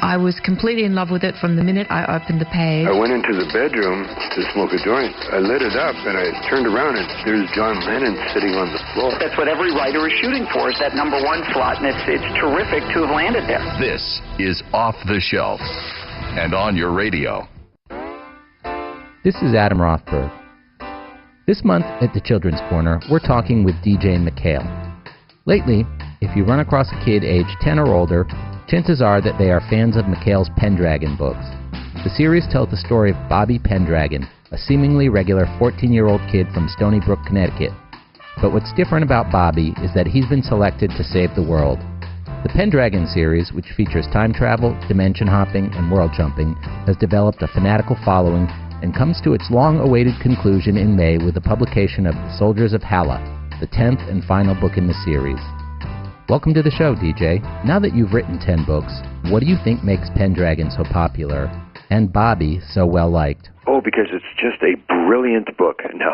I was completely in love with it from the minute I opened the page. I went into the bedroom to smoke a joint. I lit it up, and I turned around, and there's John Lennon sitting on the floor. That's what every writer is shooting for, is that number one slot, and it's terrific to have landed there. This is Off the Shelf, and on your radio. This is Adam Rothberg. This month at the Children's Corner, we're talking with DJ MacHale. Lately, if you run across a kid aged 10 or older, chances are that they are fans of MacHale's Pendragon books. The series tells the story of Bobby Pendragon, a seemingly regular 14-year-old kid from Stony Brook, Connecticut. But what's different about Bobby is that he's been selected to save the world. The Pendragon series, which features time travel, dimension hopping, and world jumping, has developed a fanatical following and comes to its long-awaited conclusion in May with the publication of The Soldiers of Hala, the 10th and final book in the series. Welcome to the show, DJ. Now that you've written 10 books, what do you think makes Pendragon so popular and Bobby so well-liked? Oh, because it's just a brilliant book. No.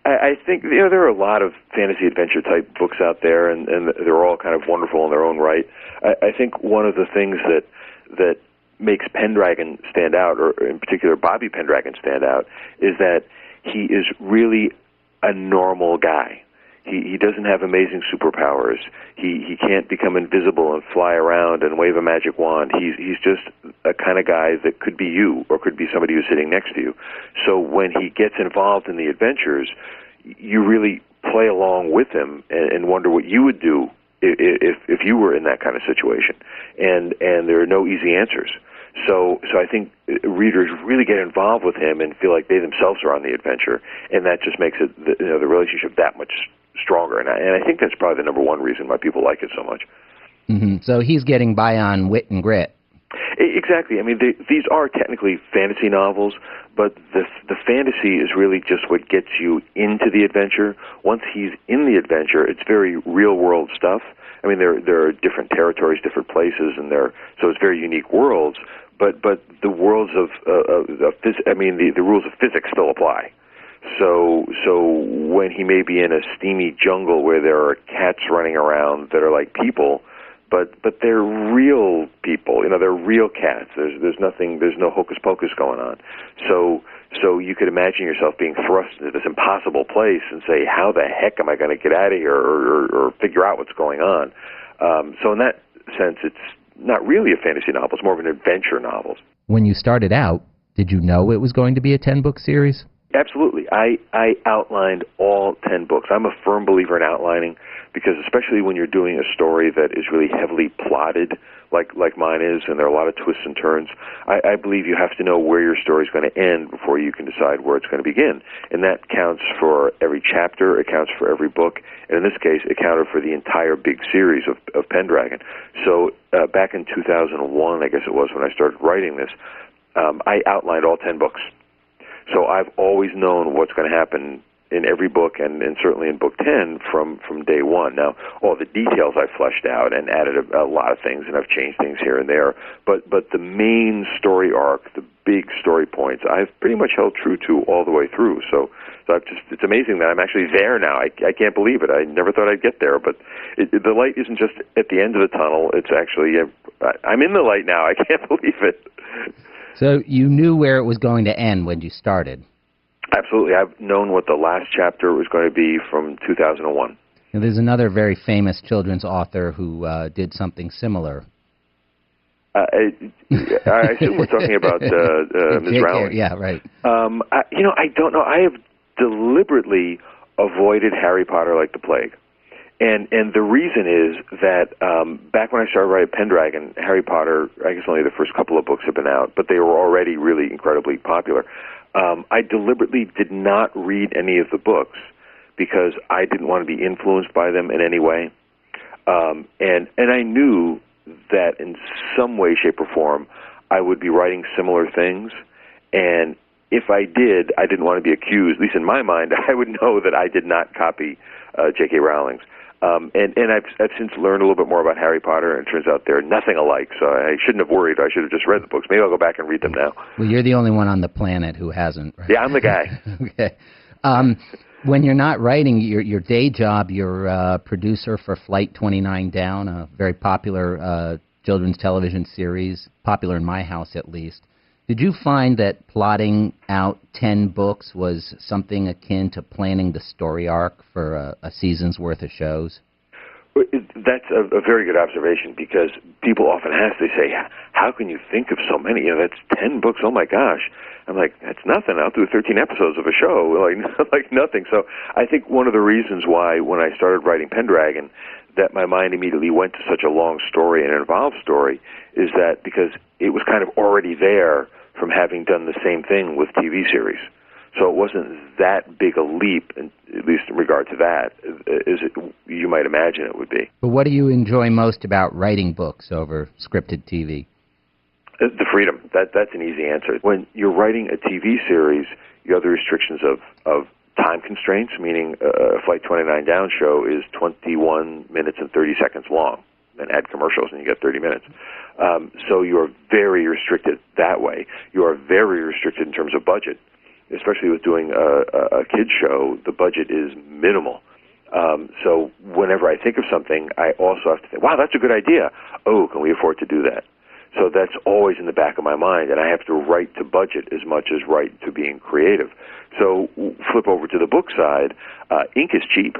I think, there are a lot of fantasy adventure-type books out there, and they're all kind of wonderful in their own right. I think one of the things that makes Pendragon stand out, or in particular Bobby Pendragon stand out, is that he is really a normal guy. He doesn't have amazing superpowers. He can't become invisible and fly around and wave a magic wand. He's just a kind of guy that could be you or could be somebody who's sitting next to you. So when he gets involved in the adventures, you really play along with him and wonder what you would do if you were in that kind of situation. And there are no easy answers. So I think readers really get involved with him and feel like they themselves are on the adventure, and that just makes it the relationship that much stronger. And I think that's probably the number one reason why people like it so much. Mm-hmm. So he's getting by on wit and grit. Exactly. I mean, these are technically fantasy novels, but the fantasy is really just what gets you into the adventure. Once he's in the adventure, it's very real-world stuff. I mean, there are different territories, different places, and so it's very unique worlds. But the worlds the rules of physics still apply. So when he may be in a steamy jungle where there are cats running around that are like people, but they're real people. They're real cats. There's no hocus pocus going on. So you could imagine yourself being thrust into this impossible place and say, how the heck am I going to get out of here or figure out what's going on? So in that sense, it's not really a fantasy novel. It's more of an adventure novel. When you started out, did you know it was going to be a 10-book series? Absolutely. I outlined all 10 books. I'm a firm believer in outlining because especially when you're doing a story that is really heavily plotted like mine is, and there are a lot of twists and turns, I believe you have to know where your story is going to end before you can decide where it's going to begin. And that counts for every chapter, it counts for every book, and in this case, it counted for the entire big series of Pendragon. So back in 2001, I guess it was, when I started writing this, I outlined all 10 books. So I've always known what's going to happen in every book, and certainly in book 10 from day one. Now, all the details I fleshed out and added a lot of things, and I've changed things here and there. But the main story arc, the big story points, I've pretty much held true to all the way through. So it's amazing that I'm actually there now. I can't believe it. I never thought I'd get there, but the light isn't just at the end of the tunnel. It's actually, I'm in the light now. I can't believe it. So you knew where it was going to end when you started? Absolutely. I've known what the last chapter was going to be from 2001. And there's another very famous children's author who did something similar. I assume we're talking about Ms. Rowling. Yeah, right. I don't know. I have deliberately avoided Harry Potter like the plague. And the reason is that back when I started writing Pendragon, Harry Potter, I guess only the first couple of books have been out, but they were already really incredibly popular. I deliberately did not read any of the books because I didn't want to be influenced by them in any way. And I knew that in some way, shape, or form, I would be writing similar things. And if I did, I didn't want to be accused, at least in my mind, I would know that I did not copy J.K. Rowling's. And I've since learned a little bit more about Harry Potter, and it turns out they're nothing alike, so I shouldn't have worried. I should have just read the books. Maybe I'll go back and read them now. Well, you're the only one on the planet who hasn't, right? Yeah, I'm the guy. Okay. When you're not writing, your day job, you're a producer for Flight 29 Down, a very popular children's television series, popular in my house at least. Did you find that plotting out 10 books was something akin to planning the story arc for a season's worth of shows? That's a very good observation, because people often ask, they say, how can you think of so many? That's 10 books, oh my gosh. I'm like, that's nothing. I'll do 13 episodes of a show, like nothing. So I think one of the reasons why, when I started writing Pendragon, that my mind immediately went to such a long story and involved story is that because it was kind of already there from having done the same thing with TV series. So it wasn't that big a leap, at least in regard to that, as you might imagine it would be. But what do you enjoy most about writing books over scripted TV? The freedom. That's an easy answer. When you're writing a TV series, you have the restrictions of time constraints, meaning a Flight 29 Down show is 21 minutes and 30 seconds long. Then add commercials and you get 30 minutes. So you're very restricted that way. You are very restricted in terms of budget. Especially with doing a kid's show, the budget is minimal. So whenever I think of something, I also have to think, wow, that's a good idea. Oh, can we afford to do that? So that's always in the back of my mind, and I have to write to budget as much as write to being creative. So flip over to the book side, ink is cheap.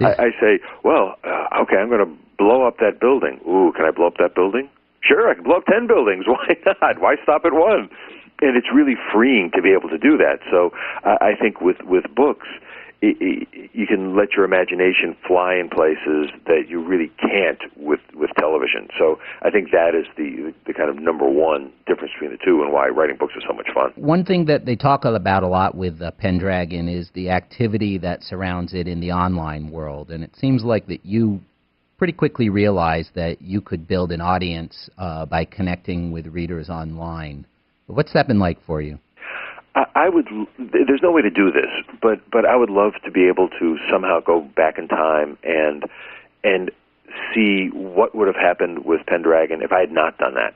I say, well, okay, I'm going to blow up that building. Ooh, can I blow up that building? Sure, I can blow up 10 buildings. Why not? Why stop at one? And it's really freeing to be able to do that. So I think with books, you can let your imagination fly in places that you really can't with television. So I think that is the kind of number one difference between the two and why writing books is so much fun. One thing that they talk about a lot with Pendragon is the activity that surrounds it in the online world. And it seems like that you pretty quickly realized that you could build an audience by connecting with readers online. What's that been like for you? I would. There's no way to do this, but I would love to be able to somehow go back in time and see what would have happened with Pendragon if I had not done that.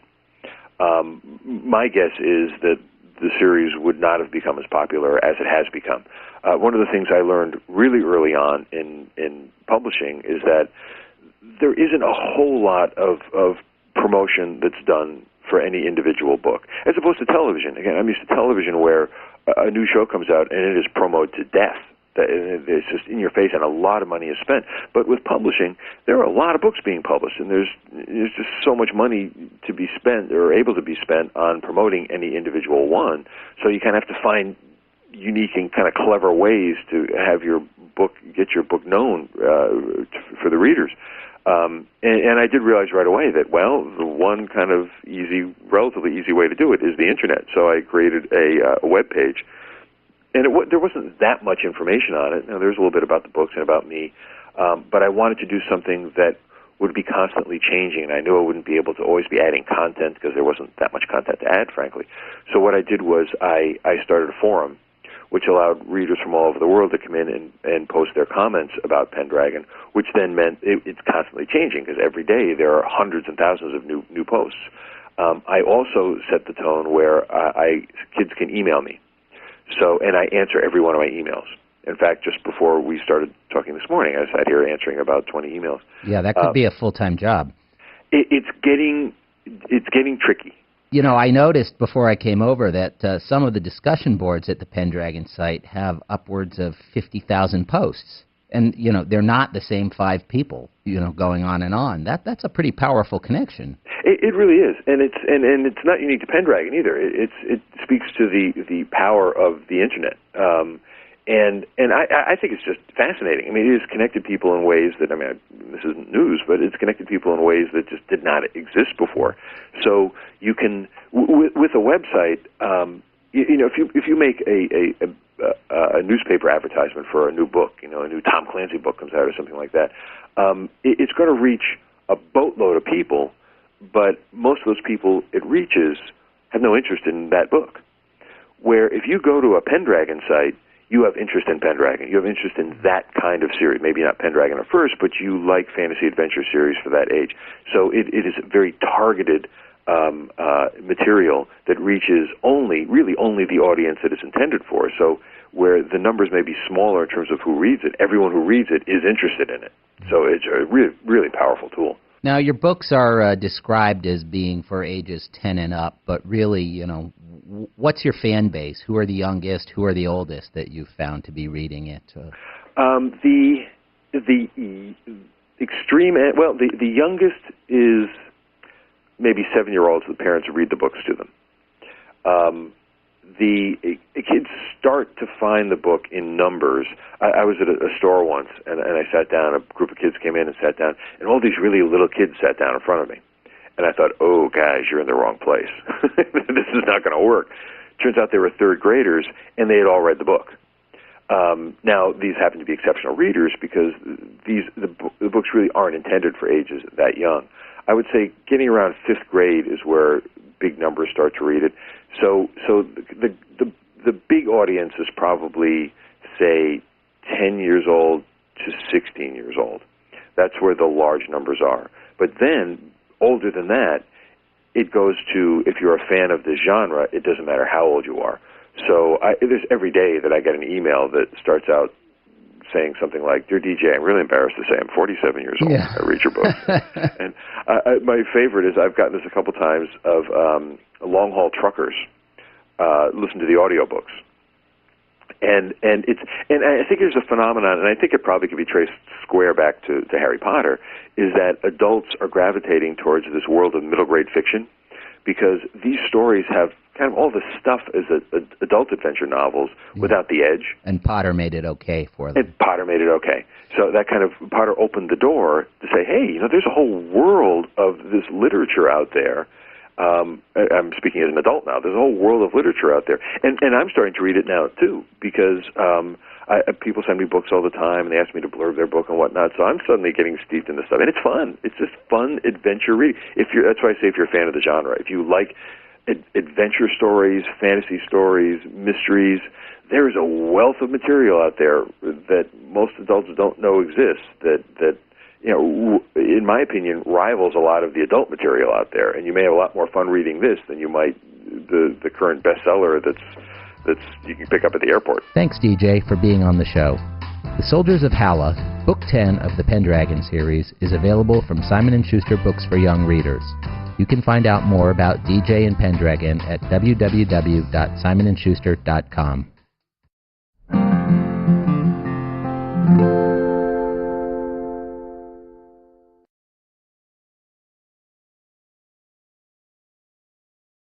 My guess is that the series would not have become as popular as it has become. One of the things I learned really early on in publishing is that there isn't a whole lot of promotion that's done for any individual book, as opposed to television. Again, I'm used to television where a new show comes out and it is promoted to death. It's just in your face, and a lot of money is spent. But with publishing, there are a lot of books being published, and there's just so much money to be spent or able to be spent on promoting any individual one. So you kind of have to find unique and kind of clever ways to have your book, get your book known for the readers. And I did realize right away that, well, the one kind of relatively easy way to do it is the Internet. So I created a web page, and there wasn't that much information on it. Now, there's a little bit about the books and about me, but I wanted to do something that would be constantly changing, and I knew I wouldn't be able to always be adding content because there wasn't that much content to add, frankly. So what I did was I started a forum, which allowed readers from all over the world to come in and post their comments about Pendragon, which then meant it's constantly changing because every day there are hundreds and thousands of new posts. I also set the tone where kids can email me, and I answer every one of my emails. In fact, just before we started talking this morning, I sat here answering about 20 emails. Yeah, that could be a full-time job. It's getting tricky. You know, I noticed before I came over that some of the discussion boards at the Pendragon site have upwards of 50,000 posts. And, you know, they're not the same 5 people, you know, going on and on. That's a pretty powerful connection. It really is. And it's not unique to Pendragon either. It speaks to the power of the Internet. And I think it's just fascinating. I mean, it has connected people in ways that, this isn't news, but it's connected people in ways that just did not exist before. So you can, with a website, if you make a newspaper advertisement for a new book, a new Tom Clancy book comes out or something like that, it's going to reach a boatload of people, but most of those people it reaches have no interest in that book. Where if you go to a Pendragon site, you have interest in Pendragon. You have interest in that kind of series. Maybe not Pendragon at first, but you like fantasy adventure series for that age. So it is very targeted material that reaches really only the audience that it's intended for. So where the numbers may be smaller in terms of who reads it, everyone who reads it is interested in it. So it's a really, really powerful tool. Now, your books are described as being for ages 10 and up, but really, you know, what's your fan base? Who are the youngest? Who are the oldest that you've found to be reading it? The extreme, well, the youngest is maybe 7-year-olds. The parents read the books to them. The kids start to find the book in numbers. I was at a store once, and I sat down. A group of kids came in and sat down, and all these really little kids sat down in front of me. And I thought, oh, guys, you're in the wrong place. This is not going to work. Turns out they were third graders, and they had all read the book. Now, these happen to be exceptional readers because the books really aren't intended for ages that young. I would say getting around 5th grade is where big numbers start to read it. So the big audience is probably, say, 10 years old to 16 years old. That's where the large numbers are. But then, older than that, it goes to, if you're a fan of the genre, it doesn't matter how old you are. So there's every day that I get an email that starts out saying something like, "Dear DJ, I'm really embarrassed to say I'm 47 years old. I read your books." And my favorite is, I've gotten this a couple times, of long-haul truckers listen to the audiobooks. And I think there's a phenomenon, and I think it probably could be traced square back to Harry Potter, is that adults are gravitating towards this world of middle-grade fiction because these stories have kind of all the stuff as adult adventure novels without the edge. And Potter made it okay for them. And Potter made it okay. So that kind of, Potter opened the door to say, hey, you know, there's a whole world of this literature out there. I'm speaking as an adult now. There's a whole world of literature out there. And I'm starting to read it now, too, because people send me books all the time, and they ask me to blurb their book and whatnot, so I'm suddenly getting steeped in this stuff. And it's fun. It's just fun adventure reading. That's why I say, if you're a fan of the genre, if you like adventure stories, fantasy stories, mysteries, there is a wealth of material out there that most adults don't know exists, that you know, in my opinion, rivals a lot of the adult material out there. And you may have a lot more fun reading this than you might the current bestseller that's you can pick up at the airport. Thanks, DJ, for being on the show. The Soldiers of Hala, Book 10 of the Pendragon series, is available from Simon & Schuster Books for Young Readers. You can find out more about DJ and Pendragon at www.simonandschuster.com.